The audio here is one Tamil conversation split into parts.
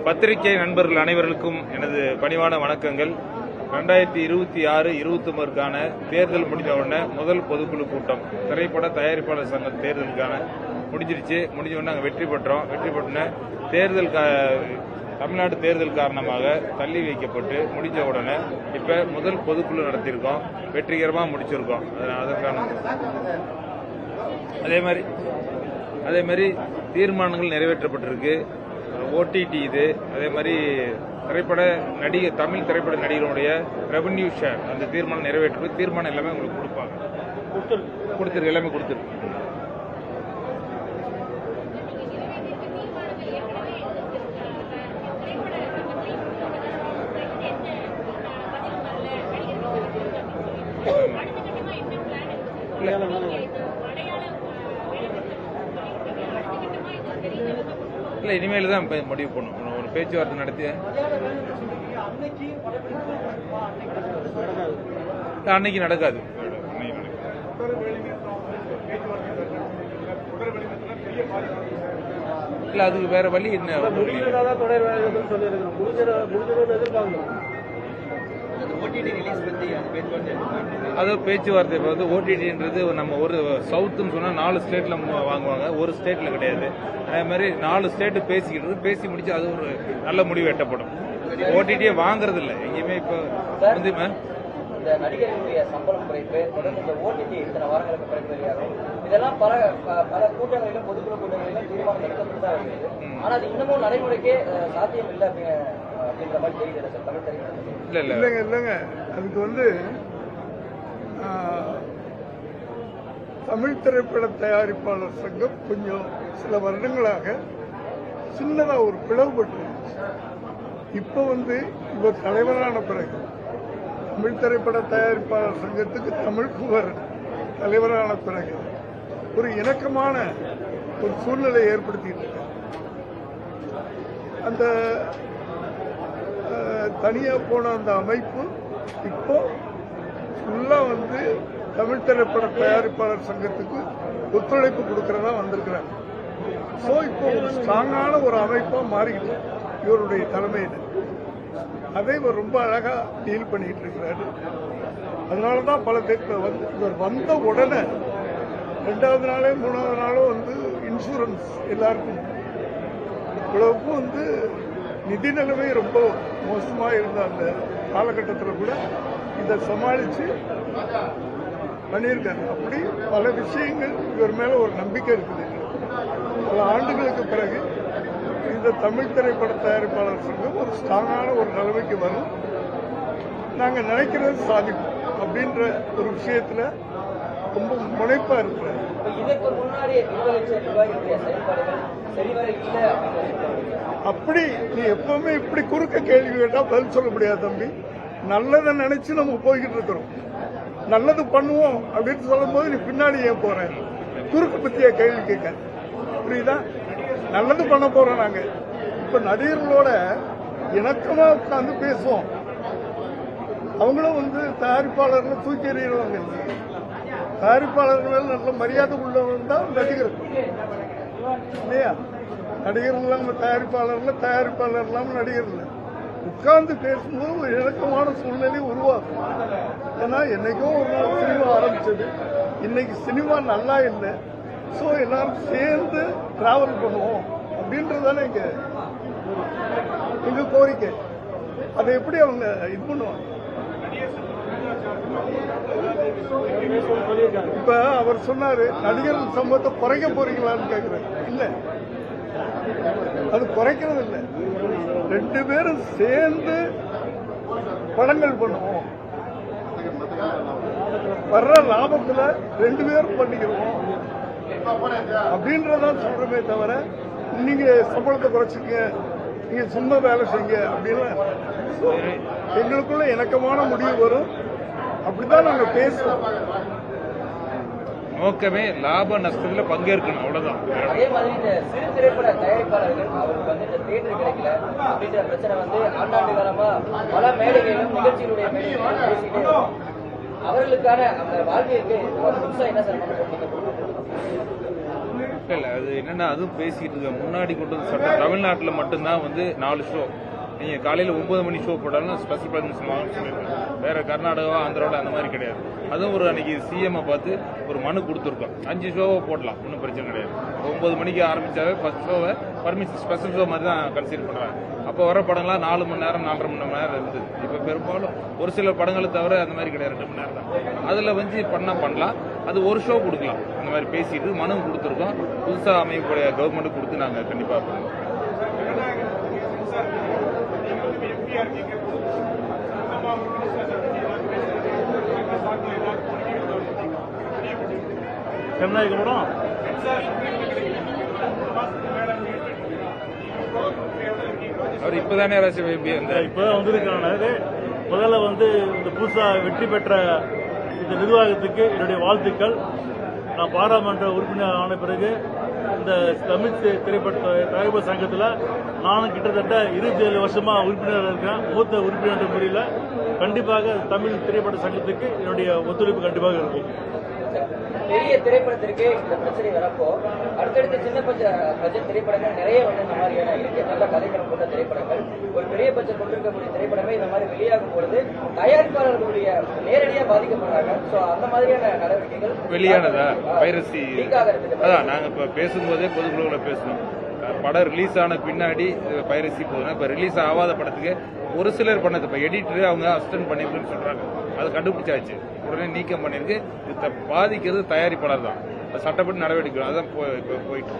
பத்திரிகை நண்பர்கள் அனைவருக்கும் எனது பணிவான வணக்கங்கள். 2026-29க்கான தேர்தல் முடிஞ்சவுடனே முதல் பொதுக்குழு கூட்டம் திரைப்பட தயாரிப்பாளர் சங்க தேர்தலுக்கான முடிஞ்சிருச்சு. முடிஞ்ச உடனே நாங்கள் வெற்றி பெற்றோன்னே தமிழ்நாடு தேர்தல் காரணமாக தள்ளி வைக்கப்பட்டு முடிஞ்ச உடனே இப்ப முதல் பொதுக்குழு நடத்தியிருக்கோம். வெற்றிகரமாக முடிச்சிருக்கோம். அதற்கான அதே மாதிரி தீர்மானங்கள் நிறைவேற்றப்பட்டிருக்கு. ஓடிடி இது அதே மாதிரி தமிழ் திரைப்பட நடிகர்களுடைய ரெவன்யூ ஷேர் அந்த தீர்மானம் நிறைவேற்று தீர்மானம் எல்லாமே உங்களுக்கு கொடுப்பாங்க. எல்லாமே கொடுத்துருக்கு. இல்ல இனிமேல் தான் முடிவு பண்ணும். ஒரு பேச்சுவார்த்தை நடத்தி அன்னைக்கு நடக்காது. இல்ல அதுக்கு வேற வழி என்ன? அது பேச்சுவார்த்தை. இப்போ ஓடிடின்றது நம்ம ஒரு சவுத்துன்னு சொன்னா 4 ஸ்டேட்ல வாங்குவாங்க, ஒரு ஸ்டேட்ல கிடையாது. அதே மாதிரி 4 ஸ்டேட் பேசி முடிச்சு அது ஒரு நல்ல முடிவு எட்டப்படும். ஓடிடியே வாங்குறது இல்லை எங்கேயுமே. இப்போ வந்து இந்த நடிகர்களுடைய சம்பளம் குறைப்பு தொடர்ந்து இந்த ஓடிடி இத்தனை வாரங்களுக்கு பிறகு வெளியாகும். இதெல்லாம் பல கூட்டங்களிலும் பொதுக்குழு கூட்டங்களிலும் தீர்மானம் எடுக்கப்பட்டு தான் இருக்குது. ஆனா அது இன்னமும் நடைமுறைக்கே சாத்தியம் இல்லை அப்படின்ற மாதிரி தெரியுது சார். தமிழ் திரைப்படம் இல்லைங்க. அதுக்கு தமிழ் திரைப்பட தயாரிப்பாளர் சங்கம் கொஞ்சம் சில வருடங்களாக சின்னதா ஒரு பிளவுபட்டு இப்ப இவர் தலைவரான பிறகு தமிழ் திரைப்பட தயாரிப்பாளர் சங்கத்துக்கு தமிழ் புகழ் தலைவரான பிறகு ஒரு இணக்கமான ஒரு சூழ்நிலை ஏற்படுத்திட்டு இருக்க. அந்த தனியா போன அந்த அமைப்பு இப்போ ஃபுல்லா தமிழ் திரைப்பட தயாரிப்பாளர் சங்கத்துக்கு ஒத்துழைப்பு கொடுக்கறதா வந்திருக்கிறாங்க. ஸோ இப்போ ஒரு ஸ்ட்ராங்கான ஒரு அமைப்பா மாறிக்கிட்டு இவருடைய தலைமையில் அதை இவர் ரொம்ப அழகா டீல் பண்ணிட்டு இருக்கிறாரு. அதனாலதான் பல இவர் வந்த உடனே 2வது நாளே 3வது நாளும் இன்சூரன்ஸ் எல்லாருக்கும் இவ்வளவுக்கும் நிதி நிலைமை ரொம்ப மோசமா இருந்த அந்த காலகட்டத்தில் கூட இதை சமாளிச்சு பண்ணியிருக்காரு. அப்படி பல விஷயங்கள் இவர் மேல ஒரு நம்பிக்கை இருக்குது. பல ஆண்டுகளுக்கு பிறகு இந்த தமிழ் திரைப்பட தயாரிப்பாளர் சங்கம் ஒரு ஸ்ட்ராங்கான ஒரு நிலைமைக்கு வரும். நாங்க நினைக்கிறது சாதிக்கும் அப்படின்ற ஒரு விஷயத்துல ரொம்ப முனைப்பா இருக்கிறார். அப்படி நீ எப்பவுமே இப்படி குறுக்க கேள்வி கேட்டா பதில் சொல்ல முடியாது தம்பி. நல்லதை நினைச்சு நம்ம போய்கிட்டு இருக்கிறோம். நல்லது பண்ணுவோம் அப்படின்னு சொல்லும் போது நீ பின்னாடி ஏன் போற? குறுக்கு பத்தியா கேள்வி கேட்க புரியுதா? நல்லது பண்ண போறோம். நாங்க இப்ப நடிகர்களோட இணக்கமா உட்கார்ந்து பேசுவோம். அவங்களும் தயாரிப்பாளர்கள் தூக்கி எறிகிறவங்க. தயாரிப்பாளர்கள் நல்ல மரியாதை உள்ளவங்க தான் நடிகர்கள் இல்லையா? நடிகர்கள் இல்லாம தயாரிப்பாளர் இல்லாம நடிகர்கள் உட்கார்ந்து பேசும்போது ஒரு இணக்கமான சூழ்நிலை உருவாகும். ஏன்னா என்னைக்கோ ஒரு நாள் சினிமா ஆரம்பிச்சது, இன்னைக்கு சினிமா நல்லா இல்லை. ஸோ எல்லாரும் சேர்ந்து டிராவல் பண்ணுவோம் அப்படின்றதானே எங்க கோரிக்கை. அதை எப்படி அவங்க இது பண்ணுவாங்க? இப்ப அவர் சொன்னாரு நடிகர்கள் சம்பவத்தை குறைக்க போறீங்களான்னு கேக்குறாரு. இல்ல, அது குறைக்கிறது இல்லை. 2 பேரும் சேர்ந்து படங்கள் பண்ணுவோம். வர்ற லாபத்துல 2 பேரும் பண்ணிக்கிறோம் அப்படின்றதான் சொல்றமே தவிர நீங்க சம்பளத்தை குறைச்சிக்க, நீங்க சும்மா வேலை செய்யுங்க அப்படின்னு எங்களுக்குள்ள இணக்கமான முடிவு வரும். அப்படிதான் நாங்க பேசுவோம். நோக்கமே லாப நஷ்டத்துல பங்கேற்கணும், அவ்வளவுதான். அதே மாதிரி இந்த சிறு திரைப்பட தயாரிப்பாளர்கள் அவருக்கு இந்த தியேட்டர் கிடைக்கல அப்படின்ற பிரச்சனை ஆண்டாண்டு காலமா பல மேடைகளிலும் நிகழ்ச்சிகளுடைய மேடைகளிலும் பேசிட்டே அவர்களுக்கான அந்த வாழ்க்கைக்கு புதுசா என்ன சார் இல்ல அது என்னன்னா அதுவும் பேசிட்டு இருக்க முன்னாடி கொண்டு வந்து சட்டம் தமிழ்நாட்டில் மட்டும்தான் வந்து 4 ஷோ நீங்க காலையில 9 மணி ஷோ போட்டாலும் ஸ்பெஷல் பர்மிஷன் வாங்கணும்னு சொல்லியிருக்காங்க. வேற கர்நாடகா ஆந்திராவில் அந்த மாதிரி கிடையாது. அதுவும் ஒரு அன்னைக்கு சிஎம் பார்த்து ஒரு மனு கொடுத்துருக்கோம். 5 ஷோவை போடலாம், ஒன்றும் பிரச்சனை கிடையாது. 9 மணிக்கு ஆரம்பிச்சாவே 10 ஷோவை பர்மிஷன் ஸ்பெஷல் ஷோ மாதிரி தான் கன்சிடர் பண்றாங்க. அப்போ வர படங்கள்லாம் 4 மணி நேரம் 4.5 மணி நேரம் இருந்தது. இப்போ பெரும்பாலும் ஒரு சில படங்களை தவிர அந்த மாதிரி கிடையாது, 2 மணி நேரம் தான். அதில் வந்து பண்ணலாம். அது ஒரு ஷோ கொடுக்கலாம். இந்த மாதிரி பேசிட்டு மனு கொடுத்துருக்கோம். புதுசாக அமையக்கூடிய கவர்மெண்ட் கொடுத்து நாங்கள் கண்டிப்பாக பண்ணுவோம். கர்நாடகம் அவர் இப்பதானே இப்பதான் வந்திருக்காங்க. முதல்ல வந்து இந்த புதுசா வெற்றி பெற்ற இந்த நிர்வாகத்துக்கு என்னுடைய வாழ்த்துக்கள். நான் பாராளுமன்ற உறுப்பினர் ஆன பிறகு இந்த தமிழ் திரைப்பட தயாரிப்பு சங்கத்தில் நானும் கிட்டத்தட்ட 27 வருஷமா உறுப்பினர் இருக்கேன். மூத்த உறுப்பினர் முறையில் கண்டிப்பாக தமிழ் திரைப்பட சங்கத்துக்கு என்னுடைய ஒத்துழைப்பு கண்டிப்பாக இருக்கும். பெரிய திரைப்படத்திற்கு இந்த பிரச்சனை வரப்போ அடுத்தடுத்த சின்ன பட்ஜெட் திரைப்படங்கள் நிறைய வந்து இந்த மாதிரியான இருக்கு. நல்ல கதைக்களம் கொண்ட திரைப்படங்கள் ஒரு பெரிய பட்ஜெட் கொண்டிருக்கக்கூடிய திரைப்படமே இந்த மாதிரி வெளியாகும் பொழுது தயாரிப்பாளர்களுடைய நேரடியாக பாதிக்கப்படுறாங்க. ஸோ அந்த மாதிரியான நடவடிக்கைகள் வெளியானதா பைரசி அதான் நாங்கள் இப்போ பேசும்போதே பொதுக்குழுல பேசணும். படம் ரிலீஸ் ஆன பின்னாடி பைரசி போகுதுன்னா இப்போ ரிலீஸ் ஆகாத படத்துக்கு ஒரு சிலர் பண்ணது இப்போ எடிட்டரு அவங்க அசிஸ்டன்ட் பண்ணிருக்குன்னு சொல்றாங்க. அது கண்டுபிடிச்சாச்சு, உடனே நீக்கம் பண்ணிருக்கு. இது பாதிக்கிறது தயாரிப்பாளர் தான். சட்டப்படி நடவடிக்கை அதுதான் இப்போ போயிட்டு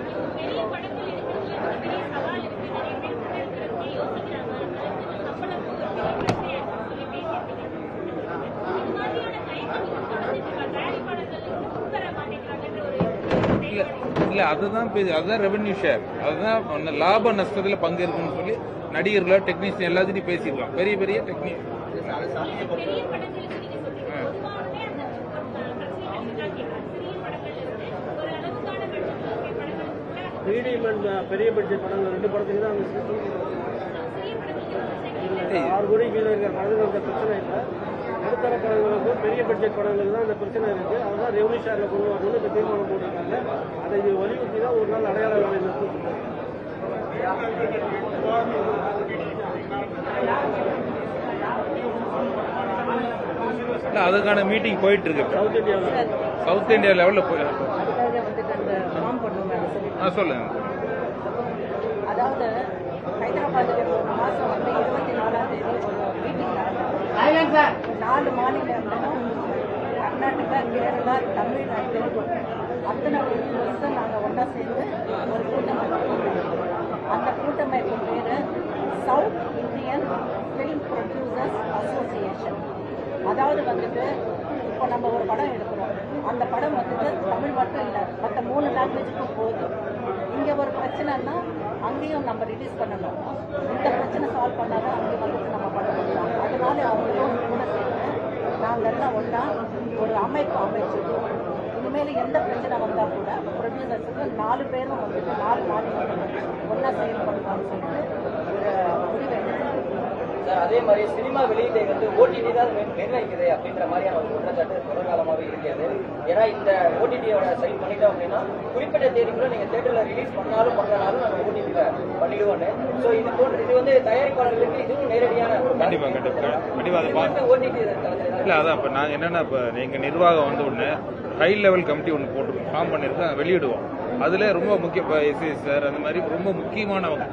இல்ல அதுதான் ரெவென்யூ ஷேர். அதுதான் லாப நஷ்டத்துல பங்கு இருக்குன்னு சொல்லி நடிகர்கள் டெக்னீஷியன் எல்லாத்தையும் பேசியிருக்காங்க. பெரிய பெரிய டெக்னீஷியன் பெரிய பட்ஜெட் படங்கள் 2 படத்துக்கு தான் 6 கோடி கீழே இருக்கிற படங்களுக்கு பிரச்சனை இல்லை. நடுத்தர படங்களுக்கு பெரிய பட்ஜெட் படங்களுக்கு தான் அந்த பிரச்சனை இருக்கு. அதுதான் ரெவன்யூ ஷேர்ல கொண்டு வரணும்னு இந்த தீர்மானம் போட்டிருக்காங்க. அதை இது வலியுறுத்தி தான் ஒரு நாள் அடையாள வேலை நிறுத்தி அதுக்கான மீட்டிங் போயிட்டு இருக்கு. சவுத் இந்தியா லெவலில் போய் சொல்லுங்க. அதாவது ஹைதராபாத்தில் ஒரு மாதம் வந்து 24ஆம் தேதி ஒரு மீட்டிங் நடந்தது. 4 மாநிலங்களும் கர்நாடகா, கேரளா, தமிழ்நாடு அத்தனை வருஷம் நாங்கள் ஒன்றா சேர்ந்து ஒரு கூட்டமைப்பு. அந்த கூட்டமைப்பு பேர் south Indian film producers association. அதாவது வந்துட்டு இப்போ நம்ம ஒரு படம் எடுக்கிறோம், அந்த படம் வந்துட்டு தமிழ் மட்டும் இல்லை மற்ற 3 லாங்குவேஜுக்கும் போகுது. இங்கே ஒரு பிரச்சனைன்னா அங்கேயும் நம்ம ரிலீஸ் பண்ணணும். இந்த பிரச்சனை சால்வ் பண்ணாதான் அங்கே வந்துட்டு நம்ம பண்ண முடியும். அதனால அவங்களும் கூட சேர்ந்து நாங்கள் எல்லாம் ஒன்றா ஒரு அமைப்பு அமைச்சிருக்கோம். இனிமேல் எந்த பிரச்சனை வந்தால் கூட ப்ரொடியூசர்ஸுக்கு 4 பேரும் வந்துட்டு 4 மாநிலங்களும் ஒன்றா செயல்படுத்தான்னு சொல்லிட்டு ஒரு முடிவு எடுத்துருக்கோம். அதே மாதிரி சினிமா வெளியீட்டை வந்து ஓடிடி தான் நிர்ணயிக்குது அப்படின்ற மாதிரியான ஒரு குற்றச்சாட்டு தொடர் காலமாகவே இருக்கிறது. ஏன்னா இந்த ஓடிடியோட சைன் பண்ணிட்டோம் அப்படின்னா குறிப்பிட்ட தேதிக்குள்ள நீங்க தேட்டர்ல ரிலீஸ் பண்ணாலும் பண்ணாலும் நாங்கள் ஓடிடியில பண்ணிடுவோன்னு. ஸோ இது வந்து தயாரிப்பாளர்களுக்கு இதுவும் நேரடியான ஓடிடி இல்லை. அதான் இப்போ நாங்கள் என்னன்னா இப்போ எங்கள் நிர்வாகம் வந்து ஒன்று ஹை லெவல் கமிட்டி ஒன்று போட்டு ஃபார்ம் பண்ணியிருக்கோம், வெளியிடுவோம். அதில் ரொம்ப முக்கிய இப்போ எஸ்எஸ் சார் அந்த மாதிரி ரொம்ப முக்கியமானவங்க,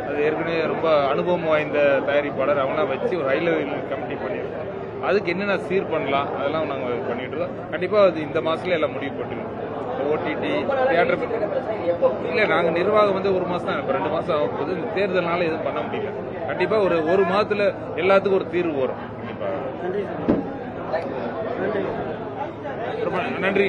அது ஏற்கனவே ரொம்ப அனுபவம் வாய்ந்த தயாரிப்பாளர் அவங்களாம் வச்சு ஒரு ஹை லெவல் கமிட்டி பண்ணியிருக்கோம். அதுக்கு என்னென்ன சீர் பண்ணலாம் அதெல்லாம் நாங்கள் பண்ணிட்டு இருக்கோம். கண்டிப்பாக அது இந்த மாதத்துல எல்லாம் முடிவு பண்ணிடுவோம். ஓடிடி தியேட்டர் இல்லை, நாங்கள் நிர்வாகம் வந்து 1 மாதம் தான், இப்போ 2 மாதம் ஆகும் போது இந்த தேர்தல்னால எதுவும் பண்ண முடியல. கண்டிப்பாக ஒரு மாதத்துல எல்லாத்துக்கும் ஒரு தீர்வு வரும். கண்டிப்பாக. நன்றி.